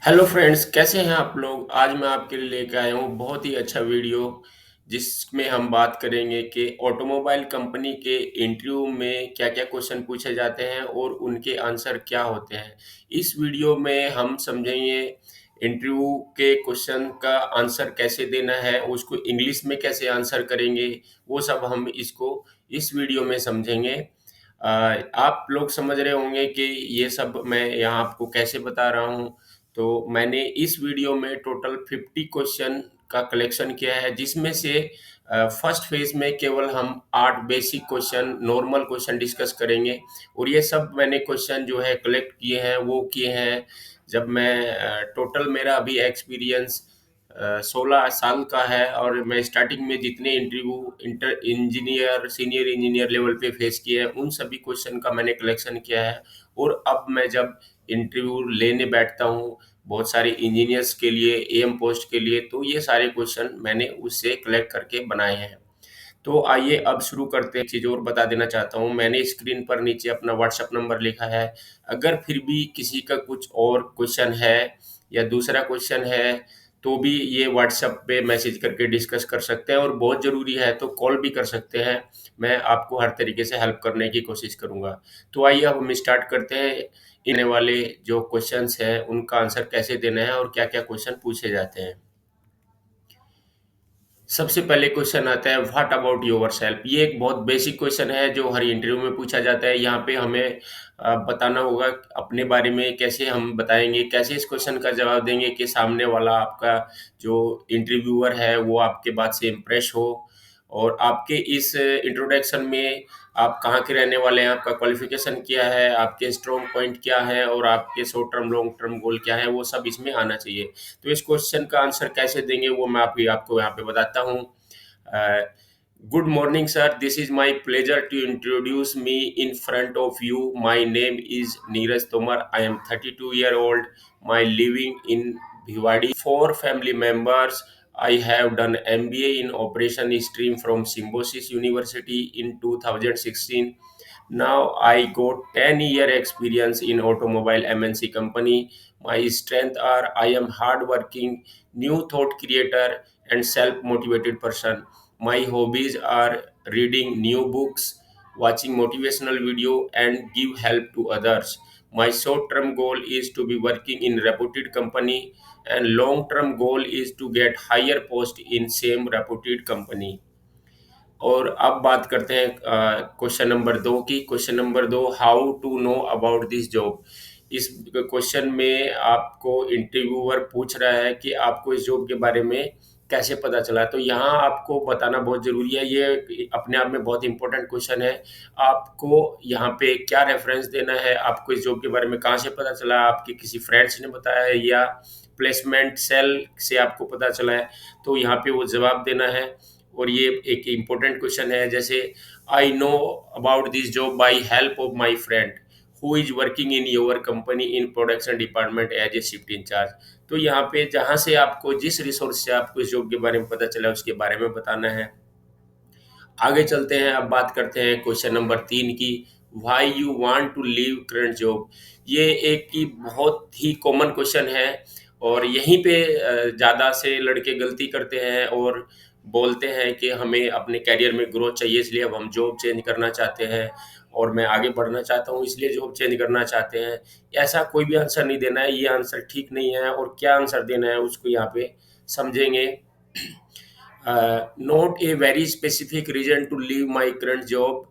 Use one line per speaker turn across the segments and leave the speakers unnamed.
Hello friends, कैसे हैं आप लोग? आज मैं आपके लिए लेके आया हूँ बहुत ही अच्छा वीडियो जिसमें हम बात करेंगे कि ऑटोमोबाइल कंपनी के इंटरव्यू में क्या-क्या क्वेश्चन पूछे जाते हैं और उनके आंसर क्या होते हैं। इस वीडियो में हम समझेंगे इंटरव्यू के क्वेश्चन का आंसर कैसे देना है, उसको इंग्लिश में कैसे आंसर करेंगे, वो सब हम इसको इस वीडियो में समझेंगे। आप लोग समझ रहे होंगे कि ये सब मैं यहाँ आपको कैसे बता रहा हूँ। तो मैंने इस वीडियो में टोटल 50 क्वेश्चन का कलेक्शन किया है जिसमें से फर्स्ट फेज में केवल हम 8 basic question normal question discuss करेंगे और ये सब मैंने क्वेश्चन जो है कलेक्ट किए हैं वो किए हैं जब मैं टोटल मेरा अभी एक्सपीरियंस 16 साल का है और मैं स्टार्टिंग में जितने interview inter engineer senior engineer level पे फेस किए हैं उन सभी क्वेश्चन का मैंने कलेक्शन किया है। और अब मैं जब इंटरव्यू लेने बैठता हूँ बहुत सारे इंजीनियर्स के लिए एम पोस्ट के लिए, तो ये सारे क्वेश्चन मैंने उससे कलेक्ट करके बनाए हैं। तो आइए अब शुरू करते हैं। एक चीज़ और बता देना चाहता हूँ, मैंने स्क्रीन पर नीचे अपना व्हाट्सएप नंबर लिखा है। अगर फिर भी किसी का कुछ और क्वेश्चन है या दूसरा क्वेश्चन है तो भी ये व्हाट्सएप पे मैसेज करके डिस्कस कर सकते हैं और बहुत ज़रूरी है तो कॉल भी कर सकते हैं। मैं आपको हर तरीके से हेल्प करने की कोशिश करूँगा। तो आइए अब हम स्टार्ट करते हैं। इन्हें वाले जो क्वेश्चंस हैं उनका आंसर कैसे देना है और क्या-क्या क्वेश्चन पूछे जाते हैं। सबसे पहले क्वेश्चन आता है व्हाट अबाउट योरसेल्फ। ये एक बहुत बेसिक क्वेश्चन है जो हर इंटरव्यू में पूछा जाता है। यहाँ पे हमें बताना होगा अपने बारे में। कैसे हम बताएंगे, कैसे इस क्वेश्चन का जवाब देंगे कि सामने वाला आपका जो इंटरव्यूअर है वो आपके बात से इम्प्रेस हो। और आपके इस इंट्रोडक्शन में आप कहाँ के रहने वाले हैं, आपका क्वालिफिकेशन क्या है, आपके स्ट्रॉन्ग पॉइंट क्या है और आपके short term long term goal क्या है, वो सब इसमें आना चाहिए। तो इस क्वेश्चन का आंसर कैसे देंगे वो मैं अभी आपको यहाँ पे बताता हूँ। Good morning sir, this is my pleasure to introduce me in front of you. My name is Neeraj Tomar. I am 32 year old. My living in Bhiwadi. Four family members. I have done MBA in Operation Stream from Symbiosis University in 2016. Now I got 10-year experience in automobile MNC company. My strength are I am hardworking, new thought creator, and self-motivated person. My hobbies are reading new books, watching motivational video, and give help to others. My short-term goal is to be working in reputed company, and long-term goal is to get higher post in same reputed company. और अब बात करते हैं question number 2 की। Question number 2, how to know about this job. इस question में आपको interviewer पूछ रहा है कि आपको इस जॉब के बारे में कैसे पता चला। तो यहाँ आपको बताना बहुत ज़रूरी है। ये अपने आप में बहुत इंपॉर्टेंट क्वेश्चन है। आपको यहाँ पे क्या रेफरेंस देना है, आपको इस जॉब के बारे में कहाँ से पता चला, आपके किसी फ्रेंड्स ने बताया है या प्लेसमेंट सेल से आपको पता चला है। तो यहाँ पे वो जवाब देना है। और ये एक इम्पोर्टेंट क्वेश्चन है, जैसे I know about this job by help of my friend who is working in your company in production department as a shift incharge. तो यहाँ पे जहाँ से आपको जिस रिसोर्स से आपको इस जॉब के बारे में पता चला उसके बारे में बताना है। आगे चलते हैं, अब बात करते हैं क्वेश्चन नंबर 3 की। Why you want to leave current job. ये एक की बहुत ही कॉमन क्वेश्चन है और यहीं पे ज़्यादा से लड़के गलती करते हैं और बोलते हैं कि हमें अपने करियर में ग्रोथ चाहिए इसलिए अब हम जॉब चेंज करना चाहते हैं और मैं आगे बढ़ना चाहता हूँ इसलिए जॉब चेंज करना चाहते हैं। ऐसा कोई भी आंसर नहीं देना है, ये आंसर ठीक नहीं है। और क्या आंसर देना है उसको यहाँ पे समझेंगे। Not a very specific reason to leave my current job.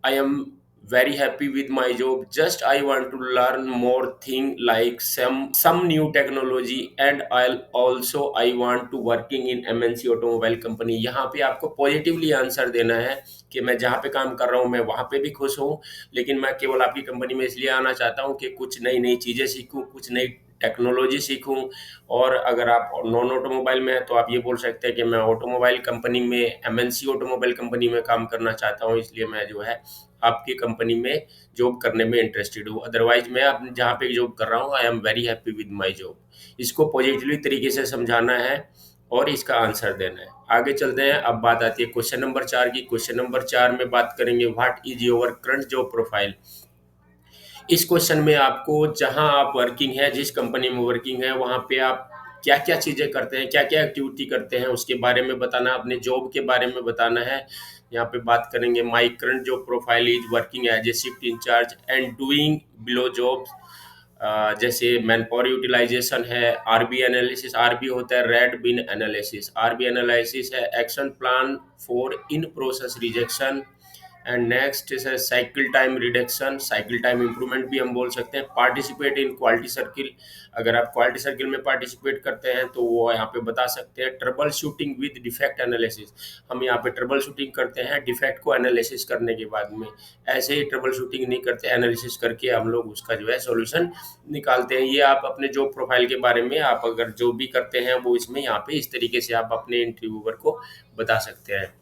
I am very happy with my job. Just I want to learn more thing like some new technology, and I want to working in MNC automobile company. यहाँ पे आपको positively answer देना है कि मैं जहाँ पे काम कर रहा हूँ मैं वहाँ पे भी खुश हूँ, लेकिन मैं केवल आपकी कंपनी में इसलिए आना चाहता हूँ कि कुछ नई नई चीज़ें सीखूँ, कुछ नई टेक्नोलॉजी सीखूँ। और अगर आप नॉन ऑटोमोबाइल में हैं तो आप ये बोल सकते हैं कि मैं ऑटोमोबाइल कंपनी में एमएनसी ऑटोमोबाइल कंपनी में काम करना चाहता हूँ, इसलिए मैं जो है आपकी कंपनी में जॉब करने में इंटरेस्टेड हूँ। अदरवाइज मैं अब जहाँ पे जॉब कर रहा हूँ I am very happy with my job. इसको पॉजिटिवली तरीके से समझाना है और इसका आंसर देना है। आगे चलते हैं, अब बात आती है क्वेश्चन नंबर 4 की। क्वेश्चन नंबर 4 में बात करेंगे what is your current job profile. इस क्वेश्चन में आपको जहाँ आप वर्किंग है, जिस कंपनी में वर्किंग है, वहाँ पे आप क्या-क्या चीज़ें करते हैं, क्या-क्या एक्टिविटी करते हैं, उसके बारे में बताना, अपने जॉब के बारे में बताना है। यहाँ पे बात करेंगे my current job profile is working as a shift in charge and doing below jobs, जैसे मैनपावर यूटिलाइजेशन है, आरबी एनालिसिस, आरबी होता है रेड बिन एनालिसिस, आरबी एनालिसिस है action plan for in process rejection, and next is cycle time reduction, cycle time improvement भी हम बोल सकते हैं। पार्टिसिपेट इन क्वालिटी सर्किल, अगर आप क्वालिटी सर्किल में पार्टिसिपेट करते हैं तो वो यहाँ पे बता सकते हैं। Trouble shooting with defect analysis, हम यहाँ पे ट्रबल शूटिंग करते हैं डिफेक्ट को एनालिसिस करने के बाद में, ऐसे ही ट्रबल शूटिंग नहीं करते, एनालिसिस करके हम लोग उसका जो है सॉल्यूशन निकालते हैं। ये आप अपने जॉब प्रोफाइल के बारे में आप अगर जो भी करते हैं वो इसमें यहाँ पे इस तरीके से आप अपने इंटरव्यूअर को बता सकते हैं।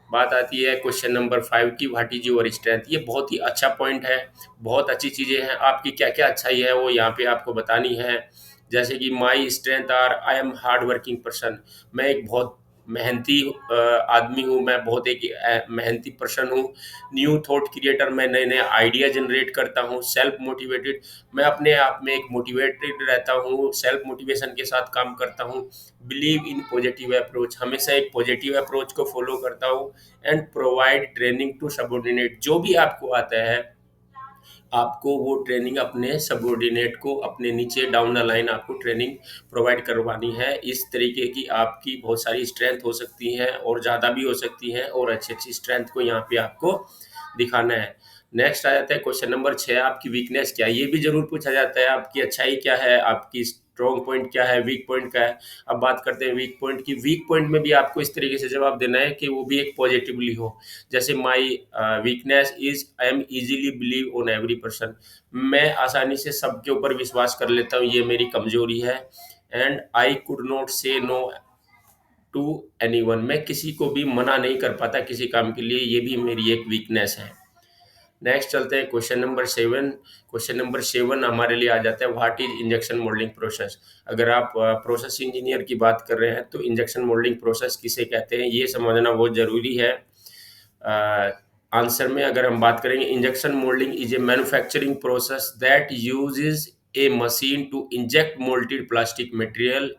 बात आती है क्वेश्चन नंबर 5 की, व्हाट इज योर स्ट्रेंथ। ये बहुत ही अच्छा पॉइंट है, बहुत अच्छी चीज़ें हैं, आपकी क्या क्या अच्छाई है वो यहाँ पे आपको बतानी है। जैसे कि my strength are I am hard working person, मैं एक बहुत मेहनती आदमी हूँ, मैं बहुत एक मेहनती पर्सन हूँ। न्यू थॉट क्रिएटर, मैं नए नए आइडिया जनरेट करता हूँ। सेल्फ मोटिवेटेड, मैं अपने आप में एक मोटिवेटेड रहता हूँ, सेल्फ मोटिवेशन के साथ काम करता हूँ। बिलीव इन पॉजिटिव अप्रोच, हमेशा एक पॉजिटिव अप्रोच को फॉलो करता हूँ। And provide training to subordinate, जो भी आपको आता है आपको वो ट्रेनिंग अपने सबॉर्डिनेट को, अपने नीचे डाउन द लाइन आपको ट्रेनिंग प्रोवाइड करवानी है। इस तरीके की आपकी बहुत सारी स्ट्रेंथ हो सकती हैं और ज़्यादा भी हो सकती हैं, और अच्छी अच्छी स्ट्रेंथ को यहाँ पे आपको दिखाना है। नेक्स्ट आ जाता है क्वेश्चन नंबर 6, आपकी वीकनेस क्या है। ये भी ज़रूर पूछा जाता है, आपकी अच्छाई क्या है, आपकी स्ट्रॉन्ग पॉइंट क्या है, वीक पॉइंट क्या है। अब बात करते हैं वीक पॉइंट की। वीक पॉइंट में भी आपको इस तरीके से जवाब देना है कि वो भी एक पॉजिटिवली हो। जैसे my weakness is I am easily believe on every person, मैं आसानी से सबके ऊपर विश्वास कर लेता हूँ, ये मेरी कमजोरी है। एंड आई कुड नॉट से नो टू एनीवन, मैं किसी को भी मना नहीं कर पाता किसी काम के लिए, ये भी मेरी एक वीकनेस है। नेक्स्ट चलते हैं क्वेश्चन नंबर 7। क्वेश्चन नंबर 7 हमारे लिए आ जाता है, what is injection moulding process. अगर आप प्रोसेस इंजीनियर की बात कर रहे हैं तो इंजेक्शन मोल्डिंग प्रोसेस किसे कहते हैं ये समझना बहुत ज़रूरी है। आंसर में अगर हम बात करेंगे, injection moulding is a manufacturing process that uses a machine to inject molted plastic material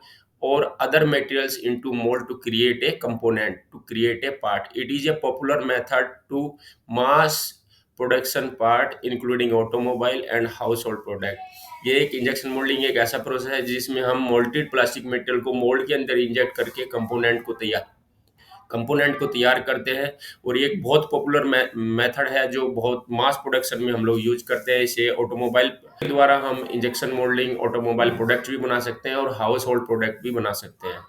or other materials into mold to create a component, to create a part. It is a popular method to mass production part including automobile and household product। ये एक injection moulding एक ऐसा process है जिसमें हम molted plastic material को mould के अंदर इंजेक्ट करके कंपोनेंट को तैयार करते हैं। और ये एक बहुत पॉपुलर मेथड है जो बहुत मास प्रोडक्शन में हम लोग यूज करते हैं इसे। ऑटोमोबाइल के द्वारा हम इंजेक्शन मोल्डिंग ऑटोमोबाइल प्रोडक्ट भी बना सकते हैं और हाउस होल्ड प्रोडक्ट भी बना सकते हैं।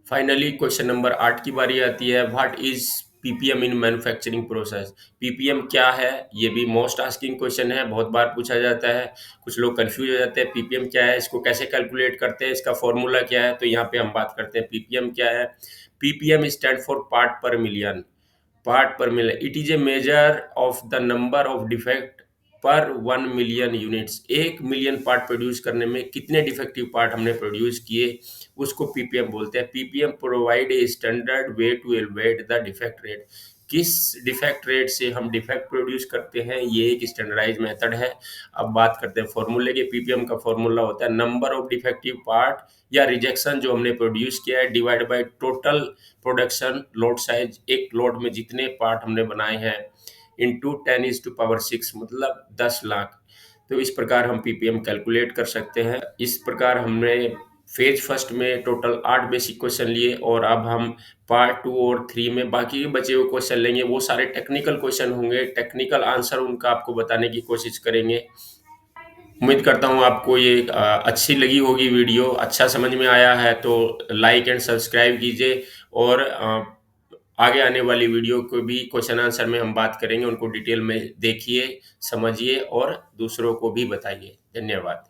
फाइनली क्वेश्चन नंबर 8 की बारी आती है, what is ppm in manufacturing process. Ppm क्या है, ये भी मोस्ट आस्किंग क्वेश्चन है, बहुत बार पूछा जाता है। कुछ लोग कंफ्यूज हो जाते हैं पीपीएम क्या है, इसको कैसे कैलकुलेट करते हैं, इसका फॉर्मूला क्या है। तो यहाँ पे हम बात करते हैं पीपीएम क्या है। पीपीएम स्टैंड फॉर पार्ट पर मिलियन, पार्ट पर million. It is a measure of the number of defect पर 1 million units. 1 million part produce करने में कितने डिफेक्टिव पार्ट हमने प्रोड्यूस किए, उसको पीपीएम बोलते हैं। PPM provide a standard way to evaluate the defect rate, किस डिफेक्ट रेट से हम डिफेक्ट प्रोड्यूस करते हैं, ये एक स्टैंडर्डाइज मेथड है। अब बात करते हैं फॉर्मूले के। पीपीएम का फॉर्मूला होता है नंबर ऑफ डिफेक्टिव पार्ट या रिजेक्शन जो हमने प्रोड्यूस किया है divide by total production lot size, एक लॉट में जितने पार्ट हमने बनाए हैं, इंटू 10⁻�6, मतलब 10 लाख। तो इस प्रकार हम पीपीएम कैलकुलेट कर सकते हैं। इस प्रकार हमने फेज फर्स्ट में टोटल 8 बेसिक क्वेश्चन लिए, और अब हम पार्ट 2 और 3 में बाकी के बचे हुए क्वेश्चन लेंगे। वो सारे टेक्निकल क्वेश्चन होंगे, टेक्निकल आंसर उनका आपको बताने की कोशिश करेंगे। उम्मीद करता हूँ आपको ये अच्छी लगी होगी वीडियो, अच्छा समझ में आया है तो लाइक एंड सब्सक्राइब कीजिए। और आगे आने वाली वीडियो को भी क्वेश्चन आंसर में हम बात करेंगे, उनको डिटेल में देखिए, समझिए और दूसरों को भी बताइए। धन्यवाद।